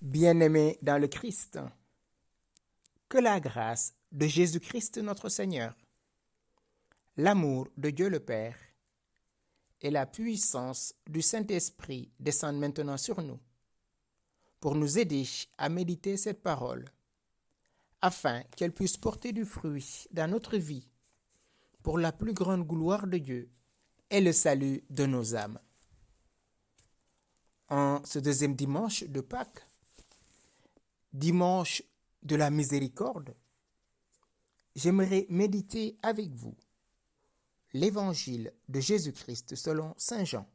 Bien-aimés dans le Christ, que la grâce de Jésus-Christ notre Seigneur, l'amour de Dieu le Père et la puissance du Saint-Esprit descendent maintenant sur nous pour nous aider à méditer cette parole, afin qu'elle puisse porter du fruit dans notre vie pour la plus grande gloire de Dieu et le salut de nos âmes. En ce deuxième dimanche de Pâques, dimanche de la miséricorde, j'aimerais méditer avec vous l'évangile de Jésus-Christ selon Saint Jean,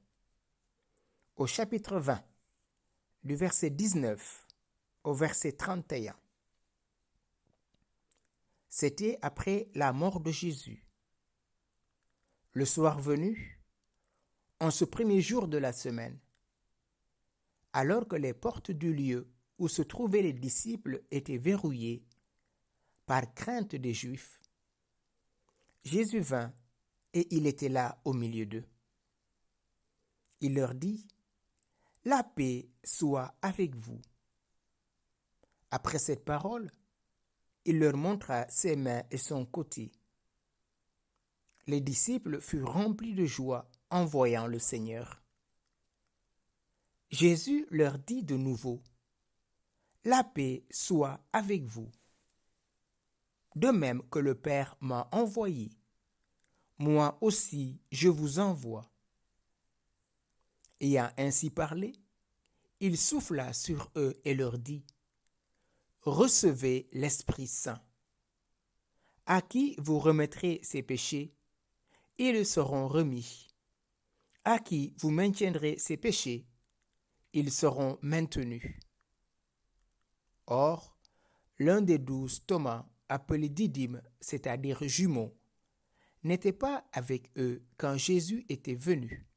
au chapitre 20, du verset 19 au verset 31. C'était après la mort de Jésus. Le soir venu, en ce premier jour de la semaine, alors que les portes du lieu où se trouvaient les disciples étaient verrouillées par crainte des Juifs, Jésus vint et il était là au milieu d'eux. Il leur dit : « La paix soit avec vous. » Après cette parole, il leur montra ses mains et son côté. Les disciples furent remplis de joie en voyant le Seigneur. Jésus leur dit de nouveau : « La paix soit avec vous. De même que le Père m'a envoyé, moi aussi je vous envoie. » Ayant ainsi parlé, il souffla sur eux et leur dit : « Recevez l'Esprit Saint. À qui vous remettrez ces péchés, ils seront remis. À qui vous maintiendrez ces péchés, ils seront maintenus. » Or, l'un des 12, Thomas, appelé Didyme, c'est-à-dire jumeau, n'était pas avec eux quand Jésus était venu.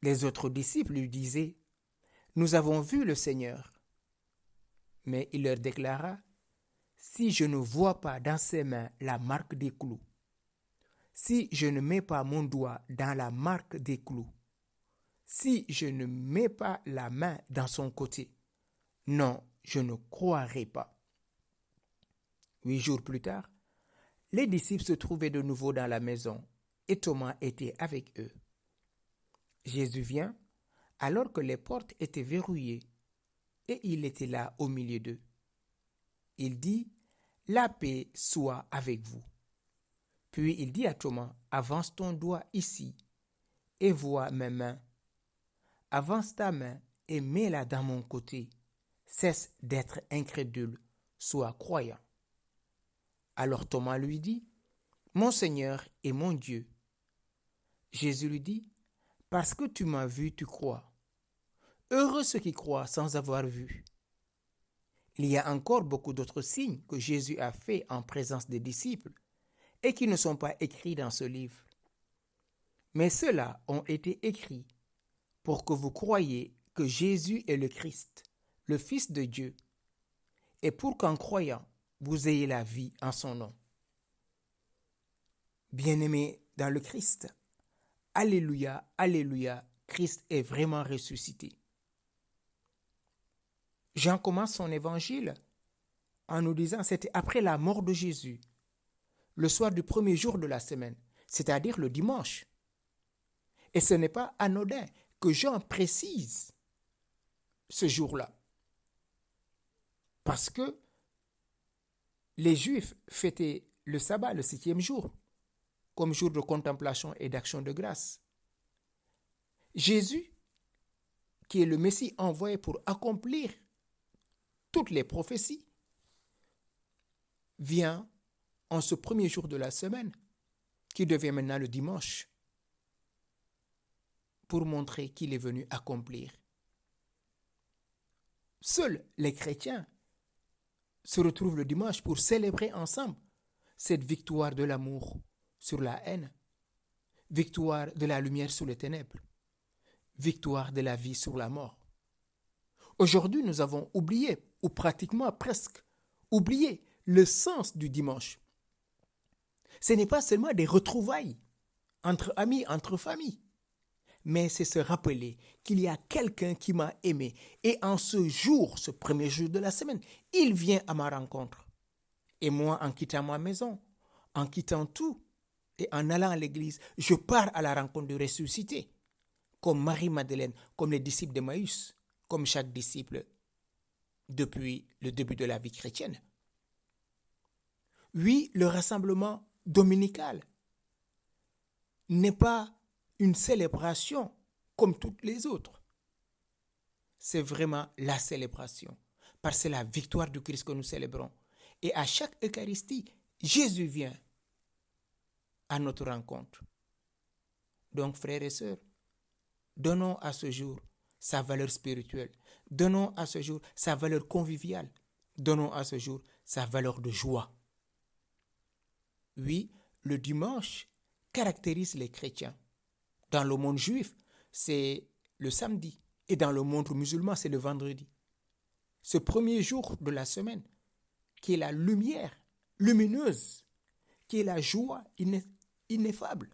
Les autres disciples lui disaient : « Nous avons vu le Seigneur. » Mais il leur déclara : « Si je ne vois pas dans ses mains la marque des clous, si je ne mets pas mon doigt dans la marque des clous, si je ne mets pas la main dans son côté, non, je ne croirai pas. » 8 jours plus tard, les disciples se trouvaient de nouveau dans la maison et Thomas était avec eux. Jésus vient alors que les portes étaient verrouillées et il était là au milieu d'eux. Il dit : « La paix soit avec vous. » Puis il dit à Thomas : « Avance ton doigt ici et vois mes mains. Avance ta main et mets-la dans mon côté. Cesse d'être incrédule, sois croyant. » Alors Thomas lui dit : « Mon Seigneur et mon Dieu. » Jésus lui dit : « Parce que tu m'as vu, tu crois. Heureux ceux qui croient sans avoir vu. » Il y a encore beaucoup d'autres signes que Jésus a faits en présence des disciples et qui ne sont pas écrits dans ce livre. Mais ceux-là ont été écrits pour que vous croyiez que Jésus est le Christ, le Fils de Dieu, et pour qu'en croyant, vous ayez la vie en son nom. Bien-aimés dans le Christ, alléluia, alléluia, Christ est vraiment ressuscité. Jean commence son évangile en nous disant : c'était après la mort de Jésus, le soir du premier jour de la semaine, c'est-à-dire le dimanche. Et ce n'est pas anodin que Jean précise ce jour-là. Parce que les Juifs fêtaient le sabbat, le 7e jour, comme jour de contemplation et d'action de grâce. Jésus, qui est le Messie envoyé pour accomplir toutes les prophéties, vient en ce premier jour de la semaine, qui devient maintenant le dimanche, pour montrer qu'il est venu accomplir. Seuls les chrétiens se retrouvent le dimanche pour célébrer ensemble cette victoire de l'amour sur la haine, victoire de la lumière sur les ténèbres, victoire de la vie sur la mort. Aujourd'hui, nous avons oublié, ou pratiquement presque oublié, le sens du dimanche. Ce n'est pas seulement des retrouvailles entre amis, entre familles. mais c'est se rappeler qu'il y a quelqu'un qui m'a aimé. Et en ce jour, ce premier jour de la semaine, il vient à ma rencontre. Et moi, en quittant ma maison, en quittant tout, et en allant à l'église, je pars à la rencontre du ressuscité, comme Marie-Madeleine, comme les disciples d'Emmaüs, comme chaque disciple depuis le début de la vie chrétienne. Oui, le rassemblement dominical n'est pas une célébration comme toutes les autres. C'est vraiment la célébration, parce que c'est la victoire du Christ que nous célébrons. Et à chaque Eucharistie, Jésus vient à notre rencontre. Donc, frères et sœurs, donnons à ce jour sa valeur spirituelle. Donnons à ce jour sa valeur conviviale. Donnons à ce jour sa valeur de joie. Oui, le dimanche caractérise les chrétiens. Dans le monde juif, c'est le samedi. Et dans le monde musulman, c'est le vendredi. Ce premier jour de la semaine, qui est la lumière lumineuse, qui est la joie ineffable.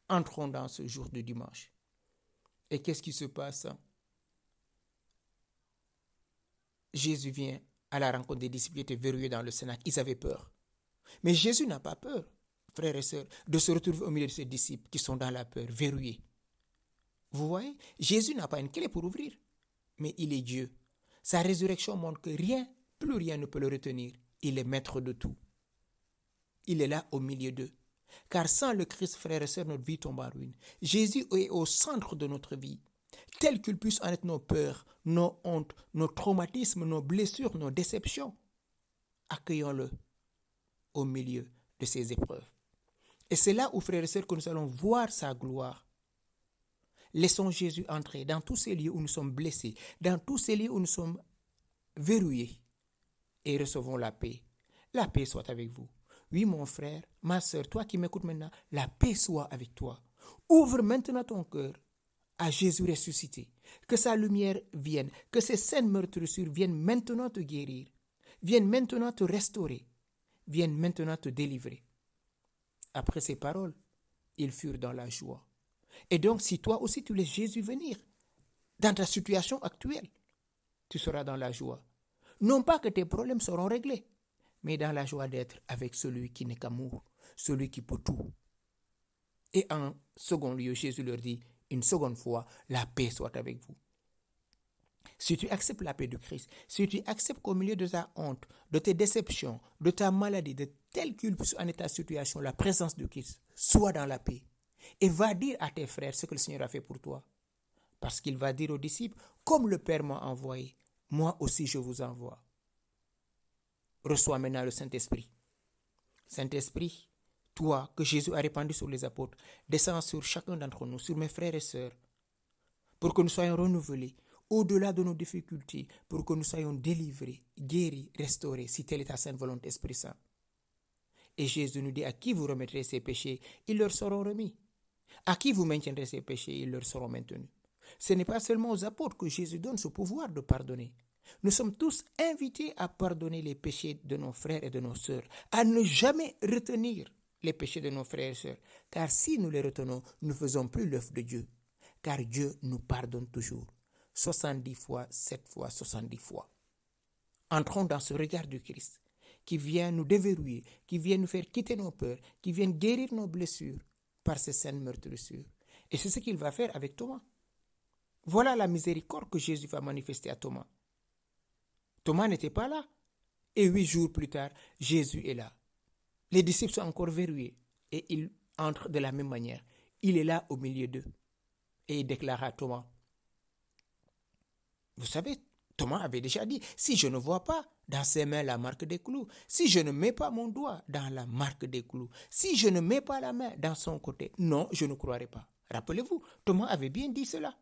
Entrons dans ce jour de dimanche. Et qu'est-ce qui se passe? Jésus vient à la rencontre des disciples qui étaient verrouillés dans le cénacle. Ils avaient peur. Mais Jésus n'a pas peur, frères et sœurs, de se retrouver au milieu de ses disciples qui sont dans la peur, verrouillés. Vous voyez, Jésus n'a pas une clé pour ouvrir, mais il est Dieu. Sa résurrection montre que rien, plus rien ne peut le retenir. Il est maître de tout. Il est là au milieu d'eux. Car sans le Christ, frères et sœurs, notre vie tombe en ruine. Jésus est au centre de notre vie. Tel qu'il puisse en être nos peurs, nos hontes, nos traumatismes, nos blessures, nos déceptions. Accueillons-le au milieu de ces épreuves. Et c'est là où, frères et sœurs, que nous allons voir sa gloire. Laissons Jésus entrer dans tous ces lieux où nous sommes blessés, dans tous ces lieux où nous sommes verrouillés, et recevons la paix. La paix soit avec vous. Oui, mon frère, ma sœur, toi qui m'écoutes maintenant, la paix soit avec toi. Ouvre maintenant ton cœur à Jésus ressuscité. Que sa lumière vienne, que ses saintes meurtrissures viennent maintenant te guérir, viennent maintenant te restaurer, viennent maintenant te délivrer. Après ces paroles, ils furent dans la joie. Et donc, si toi aussi tu laisses Jésus venir dans ta situation actuelle, tu seras dans la joie. Non pas que tes problèmes seront réglés, mais dans la joie d'être avec celui qui n'est qu'amour, celui qui peut tout. Et en second lieu, Jésus leur dit, une seconde fois, la paix soit avec vous. Si tu acceptes la paix de Christ, si tu acceptes qu'au milieu de ta honte, de tes déceptions, de ta maladie, de telle qu'il puisse en être ta situation, la présence de Christ, sois dans la paix. Et va dire à tes frères ce que le Seigneur a fait pour toi. Parce qu'il va dire aux disciples, comme le Père m'a envoyé, moi aussi je vous envoie. Reçois maintenant le Saint-Esprit. Saint-Esprit, toi que Jésus a répandu sur les apôtres, descends sur chacun d'entre nous, sur mes frères et sœurs, pour que nous soyons renouvelés au-delà de nos difficultés, pour que nous soyons délivrés, guéris, restaurés, si telle est ta sainte volonté, Esprit Saint. Et Jésus nous dit, à qui vous remettrez ces péchés, ils leur seront remis. À qui vous maintiendrez ces péchés, ils leur seront maintenus. Ce n'est pas seulement aux apôtres que Jésus donne ce pouvoir de pardonner. Nous sommes tous invités à pardonner les péchés de nos frères et de nos sœurs, à ne jamais retenir les péchés de nos frères et sœurs, car si nous les retenons, nous ne faisons plus l'œuvre de Dieu, car Dieu nous pardonne toujours, 70 fois, 7 fois, 70 fois. Entrons dans ce regard du Christ, qui vient nous déverrouiller, qui vient nous faire quitter nos peurs, qui vient guérir nos blessures par ses saintes meurtrissures. Et c'est ce qu'il va faire avec Thomas. Voilà la miséricorde que Jésus va manifester à Thomas. Thomas n'était pas là. Et 8 jours plus tard, Jésus est là. Les disciples sont encore verrouillés. Et il entre de la même manière. Il est là au milieu d'eux. Et il déclara à Thomas. Vous savez, Thomas avait déjà dit, si je ne vois pas dans ses mains la marque des clous, si je ne mets pas mon doigt dans la marque des clous, si je ne mets pas la main dans son côté, non, je ne croirai pas. Rappelez-vous, Thomas avait bien dit cela.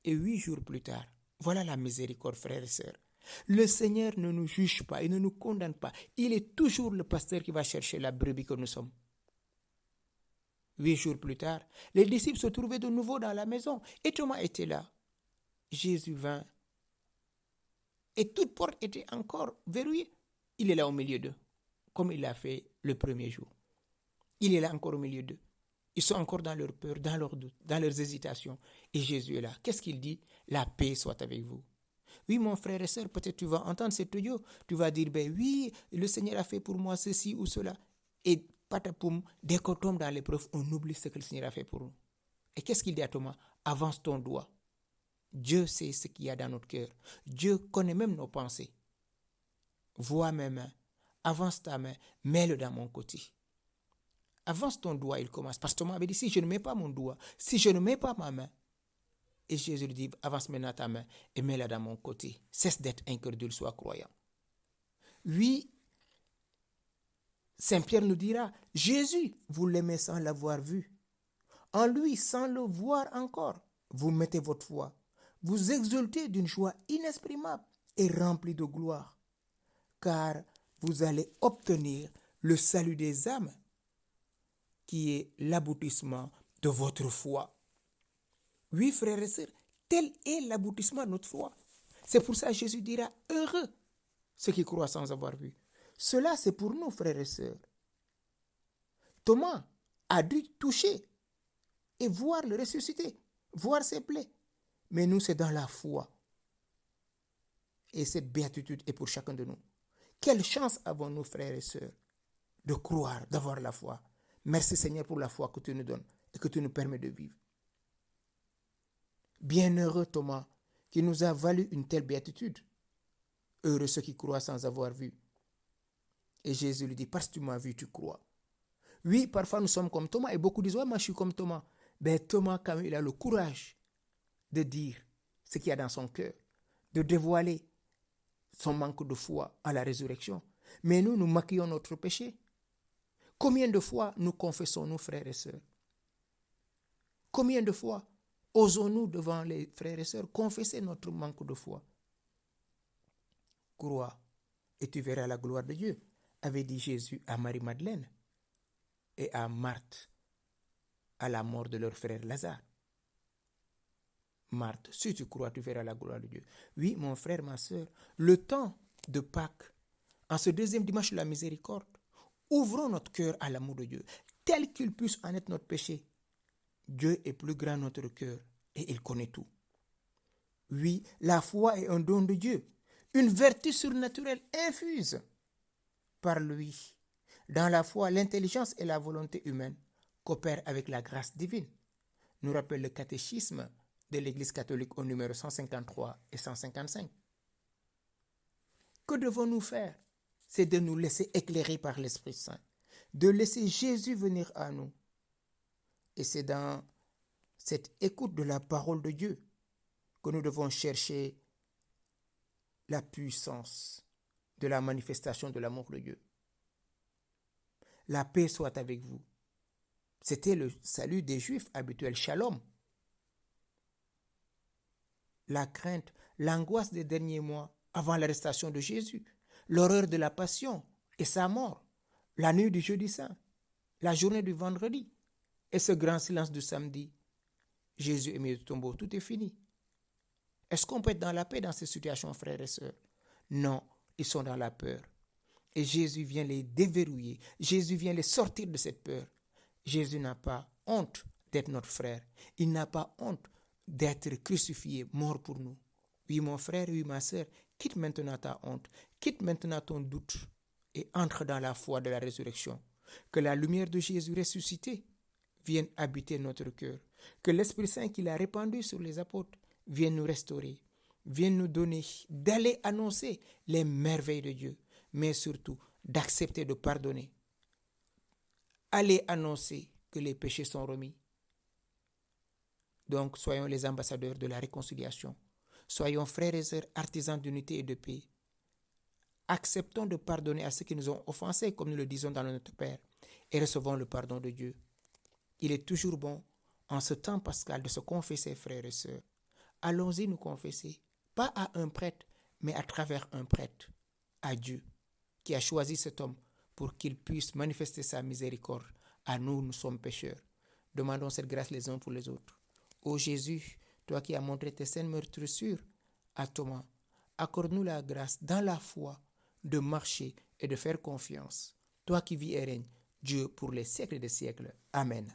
Et 8 jours plus tard, voilà la miséricorde, frères et sœurs. Le Seigneur ne nous juge pas, il ne nous condamne pas. Il est toujours le pasteur qui va chercher la brebis que nous sommes. 8 jours plus tard, les disciples se trouvaient de nouveau dans la maison et Thomas était là. Jésus vint et toute porte était encore verrouillée. Il est là au milieu d'eux, comme il l'a fait le premier jour. Il est là encore au milieu d'eux. Ils sont encore dans leur peur, dans leurs doutes, dans leurs hésitations. Et Jésus est là. Qu'est-ce qu'il dit? La paix soit avec vous. Oui, mon frère et soeur, peut-être tu vas entendre cet audio. Tu vas dire, ben oui, le Seigneur a fait pour moi ceci ou cela. Et patapoum, dès qu'on tombe dans l'épreuve, on oublie ce que le Seigneur a fait pour nous. Et qu'est-ce qu'il dit à Thomas? Avance ton doigt. Dieu sait ce qu'il y a dans notre cœur. Dieu connaît même nos pensées. Vois mes mains. Avance ta main. Mets-le dans mon côté. Avance ton doigt, il commence. Parce que Thomas avait dit, si je ne mets pas mon doigt, si je ne mets pas ma main, et Jésus lui dit, avance maintenant ta main et mets-la dans mon côté. Cesse d'être incrédule, sois croyant. Oui, Saint Pierre nous dira, Jésus, vous l'aimez sans l'avoir vu. En lui, sans le voir encore, vous mettez votre foi. Vous exultez d'une joie inexprimable et remplie de gloire, car vous allez obtenir le salut des âmes, qui est l'aboutissement de votre foi. Oui, frères et sœurs, tel est l'aboutissement de notre foi. C'est pour ça que Jésus dira, heureux ceux qui croient sans avoir vu. Cela, c'est pour nous, frères et sœurs. Thomas a dû toucher et voir le ressuscité, voir ses plaies. Mais nous, c'est dans la foi. Et cette béatitude est pour chacun de nous. Quelle chance avons-nous, frères et sœurs, de croire, d'avoir la foi. Merci Seigneur pour la foi que tu nous donnes et que tu nous permets de vivre. Bienheureux Thomas, qui nous a valu une telle béatitude. Heureux ceux qui croient sans avoir vu. Et Jésus lui dit, parce que tu m'as vu, tu crois. Oui, parfois nous sommes comme Thomas et beaucoup disent, ouais, moi je suis comme Thomas. Ben Thomas, quand même, il a le courage de dire ce qu'il y a dans son cœur, de dévoiler son manque de foi à la résurrection. Mais nous, nous maquillons notre péché. Combien de fois nous confessons, nous, frères et sœurs? Combien de fois osons-nous devant les frères et sœurs confesser notre manque de foi? Crois et tu verras la gloire de Dieu, avait dit Jésus à Marie-Madeleine et à Marthe à la mort de leur frère Lazare. Marthe, si tu crois, tu verras la gloire de Dieu. Oui, mon frère, ma sœur, le temps de Pâques, en ce deuxième dimanche de la miséricorde, ouvrons notre cœur à l'amour de Dieu, tel qu'il puisse en être notre péché. Dieu est plus grand notre cœur et il connaît tout. Oui, la foi est un don de Dieu, une vertu surnaturelle infuse par lui. Dans la foi, l'intelligence et la volonté humaine coopèrent avec la grâce divine, nous rappelle le catéchisme de l'Église catholique au numéro 153 et 155. Que devons-nous faire? C'est de nous laisser éclairer par l'Esprit Saint, de laisser Jésus venir à nous. Et c'est dans cette écoute de la parole de Dieu que nous devons chercher la puissance de la manifestation de l'amour de Dieu. La paix soit avec vous. C'était le salut des Juifs habituel, shalom. La crainte, l'angoisse des derniers mois avant l'arrestation de Jésus, l'horreur de la passion et sa mort, la nuit du jeudi saint, la journée du vendredi et ce grand silence du samedi. Jésus est mis au tombeau, tout est fini. Est-ce qu'on peut être dans la paix dans ces situations, frères et sœurs? Non, ils sont dans la peur. Et Jésus vient les déverrouiller. Jésus vient les sortir de cette peur. Jésus n'a pas honte d'être notre frère. Il n'a pas honte d'être crucifié, mort pour nous. Oui, mon frère, oui, ma sœur, quitte maintenant ta honte, quitte maintenant ton doute et entre dans la foi de la résurrection. Que la lumière de Jésus ressuscité vienne habiter notre cœur. Que l'Esprit Saint qu'il a répandu sur les apôtres vienne nous restaurer, vienne nous donner d'aller annoncer les merveilles de Dieu, mais surtout d'accepter de pardonner. Allez annoncer que les péchés sont remis. Donc, soyons les ambassadeurs de la réconciliation. Soyons frères et sœurs, artisans d'unité et de paix. Acceptons de pardonner à ceux qui nous ont offensés, comme nous le disons dans notre Père, et recevons le pardon de Dieu. Il est toujours bon, en ce temps pascal, de se confesser, frères et sœurs. Allons-y nous confesser, pas à un prêtre, mais à travers un prêtre, à Dieu, qui a choisi cet homme pour qu'il puisse manifester sa miséricorde. À nous, nous sommes pécheurs. Demandons cette grâce les uns pour les autres. Ô Jésus, toi qui as montré tes saintes meurtrissures à Thomas, accorde-nous la grâce dans la foi de marcher et de faire confiance. Toi qui vis et règnes, Dieu pour les siècles des siècles. Amen.